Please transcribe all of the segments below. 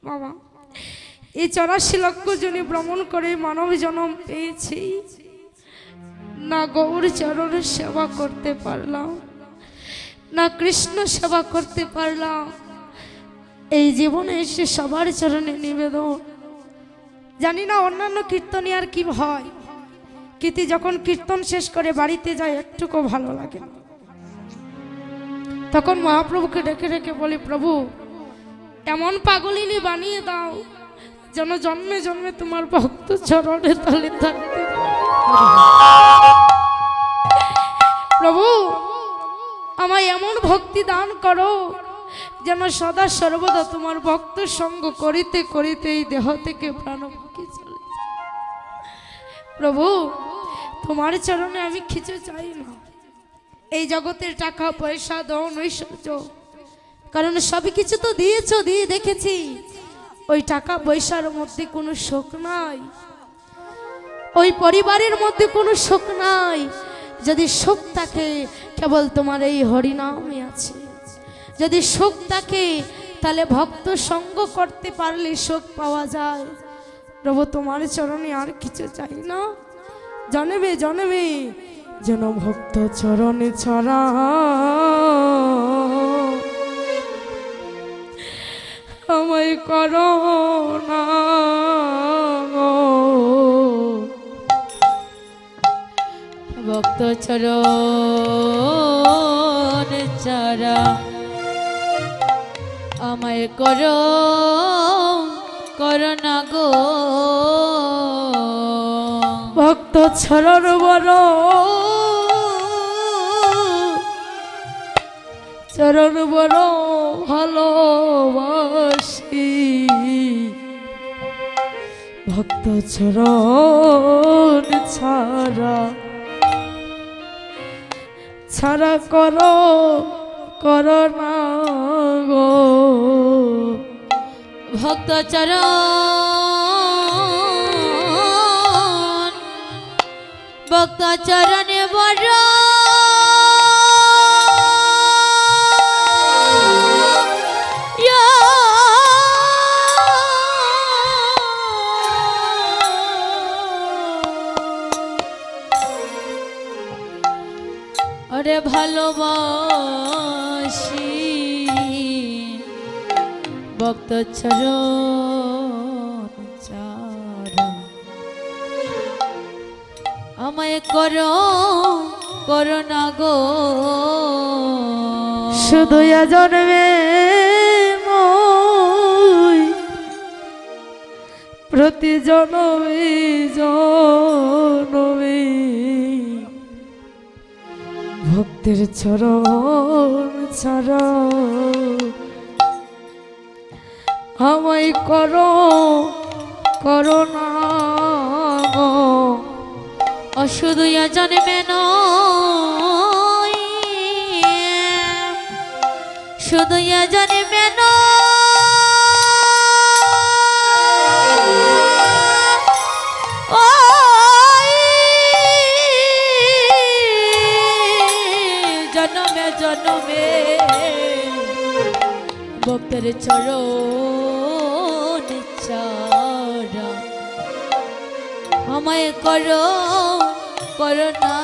বাবা এই 84 লক্ষ জনে ভ্রমণ করে মানব জন্ম পেয়েছি, না গৌর চরণের সেবা করতে পারলাম, না কৃষ্ণ সেবা করতে পারলাম। এই জীবনে এসে সবার চরণে নিবেদন। জানি না অন্যান্য কীর্তনী আর কি হয়, কিন্তু যখন কীর্তন শেষ করে বাড়িতে যায় একটুকু ভালো লাগে না। তখন মহাপ্রভুকে ডেকে ডেকে বলি, প্রভু এমন পাগলিনী বানিয়ে দাও যেন জন্মে জন্মে তোমার ভক্ত চরণে তলে থাকতে। প্রভু আমায় এমন ভক্তি দান করো যেন সদা সর্বদা তোমার ভক্ত সঙ্গ করিতে করিতে এই দেহ থেকে প্রাণ পাখি চলে। প্রভু তোমার চরণে আমি কিছু চাই না, এই জগতের টাকা পয়সা ধন ঐশ্বর্য, কারণ সবই কিছু তো দিয়েছো, দিয়ে দেখেছি ওই টাকা পয়সার মধ্যে কোনো সুখ নাই, ওই পরিবারের মধ্যে কোনো সুখ নাই। যদি সুখ থাকে কেবল তোমার এই হরিনামই আছে। যদি সুখ থাকে তাহলে ভক্ত সঙ্গ করতে পারলে সুখ পাওয়া যায়। প্রভু তোমার চরণে আর কিছু চাই না, জনমে জনমে যেন ভক্ত চরণে ছড়া আমায় করো না। ভক্ত চরণ ছাড়া আমায় করো করোনা গো। ভক্ত চরণ বড় চরণ বড় ভালোবাসি, ভক্ত চরণ ছাড়া ছাড়া করো করোনা গো। ভক্ত চরণ ভক্ত চরণে বড় ওরে ভালোবাসি, ভক্ত চরণ ছাড়া আমায় করো করোনা গো। শুধু জন্মে প্রতি জনমে জনমে ভক্তের চরণ ছাড়া আমায় করো করোনা গো। অশুধু জন্মে নয়, শুধু জন্মে জনমে জনমে ভক্তের চরণ ছাড়া আমায় করো করোনা।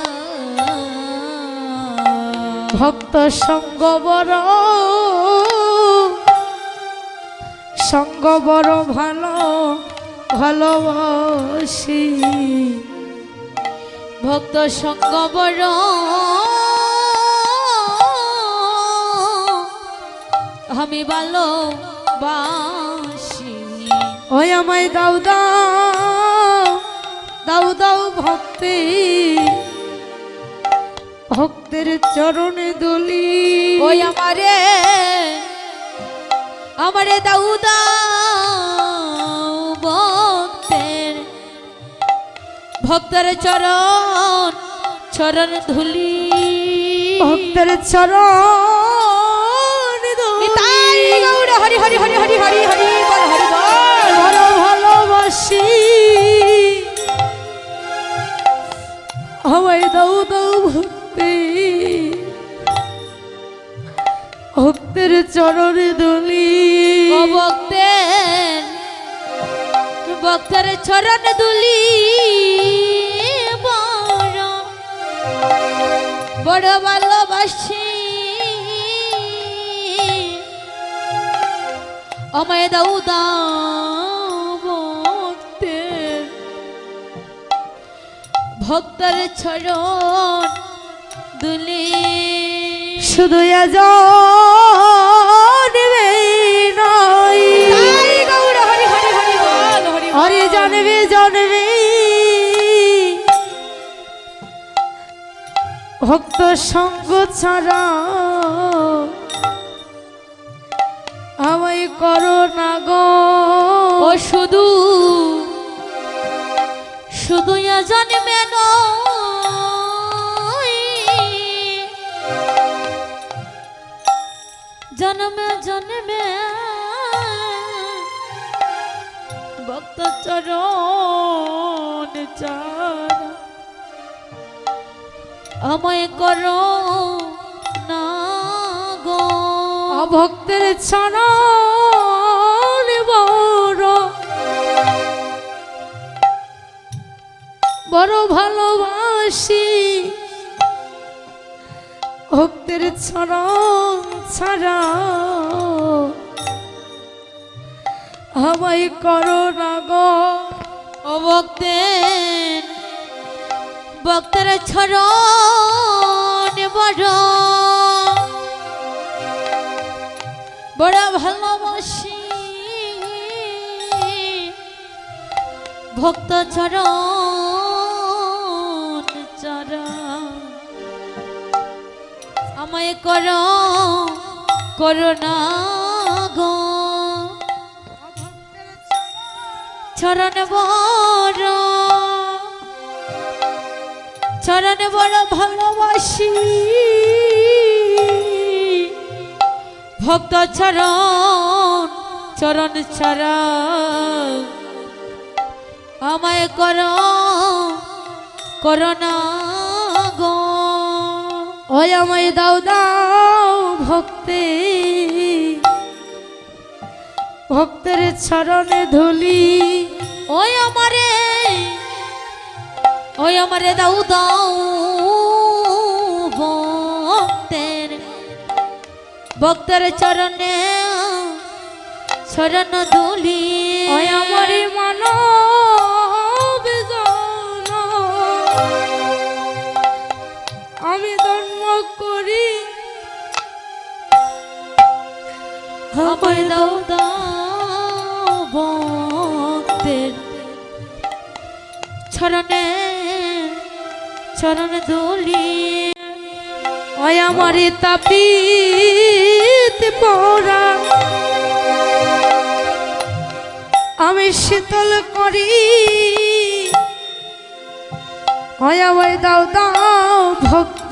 ভক্ত সঙ্গ বড় সঙ্গ বড় ভালো ভালোবাসি, ভক্ত সঙ্গ বড় আমি ভালোবাসি। ওই আমায় দাও দাও দাও দাও ভক্তি, ভক্তের চরণে দলি। ওই আমারে আমারে দাও দাও ভক্তের ভক্তের চরণ চরণ ধুলি, ভক্তের চরণ হরি হরি হরি হরি হরি হরি হরি ভালো ভালোবাসি। আমায় দাও দাও ভক্তি, ভক্তের চরণে দলি, ভক্তের ভক্তের চরণ দুলি বড় বড় ভালোবাসি আমায় দাও দাও ভক্তের চরণ দুলি শুধু হরি জানবে জানবে ভক্ত সঙ্গ ছাড়া আমায় করো না গো ও শুধু শুধু জানবে জন্মে জন্মে ভক্ত চরণ চার আমায় করো না গো ভক্তের চরণ বড় বড় ভালোবাসি ভক্তের চরণ ছাড়া আমায় করো না গো ও ভক্তের চরণ বড় বড় ভালোবাসি ভক্ত চরণ ছাড়া আমায় করো না গো চরণ বড় ভালোবাসি ভক্ত চরণ ছাড়া আমায় করো না গো ওই আমায় দাও দাও ভক্তের চরণে ধুলি ওই আমারে দাও দাও ভক্তের চরণে চরণ ধুলি ওই আমারে মানব আমি ধর্ম করি আমায় দাও দাও ভক্তের চরণ ধুলি ওই আমারে তাপিত পরা আমি শীতল করি ওই আমায় দাও দাও ভক্তের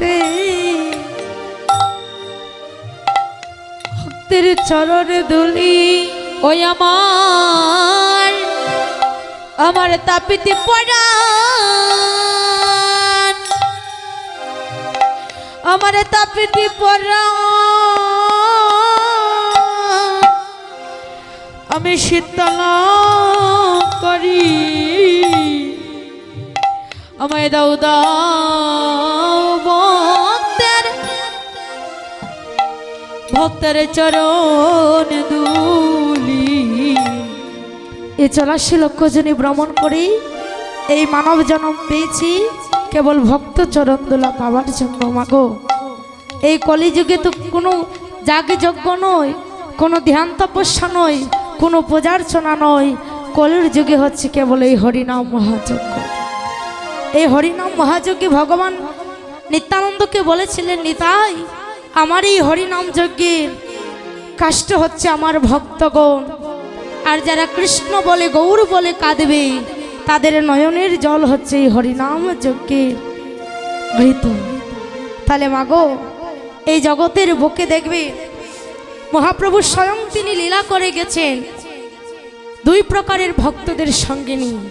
চরণে ধুলি ওই আমার তাপিতে পড়া আমার তাপিতে পড়া আমি শীতল করি আমায় দাও দাও ভক্তের চরণ দুলি এ 84 লক্ষ জনী ভ্রমণ করি এই মানব জন্ম পেয়েছি কেবল ভক্ত চরণ দোলা পাওয়ার জন্য মাগো এই কলিযুগে তো কোনো যাগযজ্ঞ নয় কোনো ধ্যান তপস্যা নয় কোনো পূজার্চনা নয় কলির যুগে হচ্ছে কেবল এই হরিনাম মহাযজ্ঞ এই হরিনাম মহাযজ্ঞে ভগবান নিত্যানন্দকে বলেছিলেন নিতাই আমার এই হরিনাম যজ্ঞের কাষ্ট হচ্ছে আমার ভক্তগণ আর যারা কৃষ্ণ বলে গৌর বলে কাঁদবে তাদের নয়নের জল হচ্ছে এই হরিনাম যজ্ঞের ঘৃত তাহলে মাগো এই জগতের বুকে দেখবে মহাপ্রভু স্বয়ং তিনি লীলা করে গেছেন দুই প্রকারের ভক্তদের সঙ্গে নিয়ে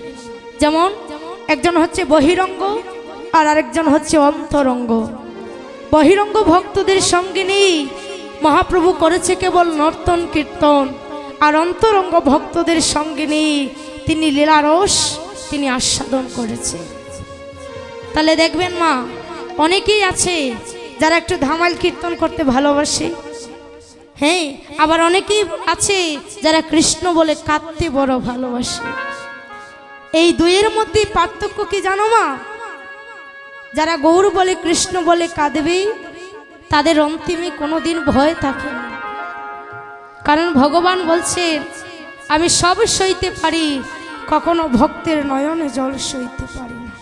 যেমন একজন হচ্ছে বহিরঙ্গ আর আরেকজন হচ্ছে অন্তরঙ্গ বহিরঙ্গ ভক্তদের সঙ্গে নিয়ে মহাপ্রভু করেছে কেবল নর্তন কীর্তন আর অন্তরঙ্গ ভক্তদের সঙ্গে নিয়ে তিনি লীলারস তিনি আস্বাদন করেছে। তাহলে দেখবেন মা, অনেকেই আছে যারা একটু ধামাল কীর্তন করতে ভালোবাসে, হ্যাঁ, আবার অনেকেই আছে যারা কৃষ্ণ বলে কাঁদতে বড় ভালোবাসে। এই দুইয়ের মধ্যে পার্থক্য কি জানো মা? যারা গৌর বলে কৃষ্ণ বলে কাঁদবে তাদের অন্তিমে কোনোদিন ভয় থাকে না, কারণ ভগবান বলছেন আমি সব সইতে পারি, কখনো ভক্তের নয়নে জল সইতে পারি না।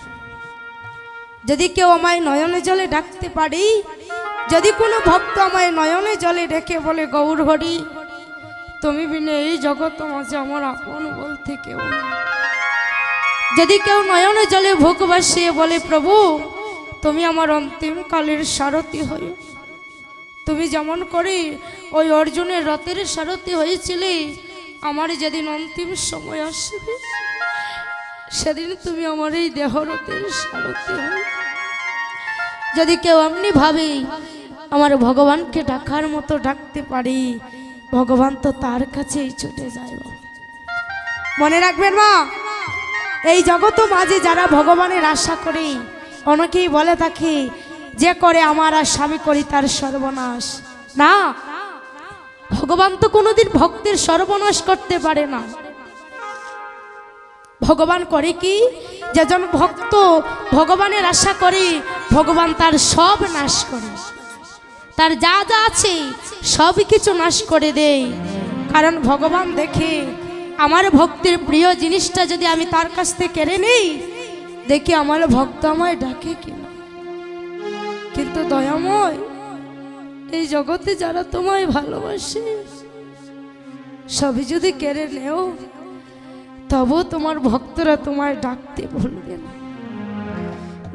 যদি কেউ আমায় নয়নে জলে ডাকতে পারি, যদি কোনো ভক্ত আমায় নয়নে জলে ডেকে বলে গৌর হরি তুমি বিনে এই জগৎ মাঝে আমার আপন বলতে কেউ নেই, যদি কেউ নয়নে জলে ভোগ বাসিয়ে বলে প্রভু তুমি আমার অন্তিম কালের সারথি হয়ে, তুমি যেমন করে ওই অর্জুনের রথের সারথি হয়েছিলে, আমার যেদিন অন্তিম সময় আসবে সেদিন তুমি আমার এই দেহরথের সারথি হয়ে। যদি কেউ এমনি ভাবে আমার ভগবানকে ডাকার মতো ডাকতে পারি, ভগবান তো তার কাছেই ছুটে যায়। মনে রাখবেন মা, এই জগৎ মাঝে যারা ভগবানের আশা করে, অনেকেই বলে থাকে যে করে আমার আর স্বামী করি তার সর্বনাশ। না, ভগবান তো কোনোদিন ভক্তের সর্বনাশ করতে পারে না। ভগবান করে কি, যেজন ভক্ত ভগবানের আশা করে ভগবান তার সব নাশ করে, তার যা যা আছে সব কিছু নাশ করে দেয়। কারণ ভগবান দেখে আমার ভক্তের প্রিয় জিনিসটা যদি আমি তার কাছ থেকে কেড়ে নেই, দেখি আমার ভক্ত আমায় ডাকে কিনা। কিন্তু দয়াময়, এই জগতে যারা তোমায় ভালোবাসে সবই যদি কেড়ে নেও, তবু তোমার ভক্তরা তোমায় ডাকতে ভুলবে না।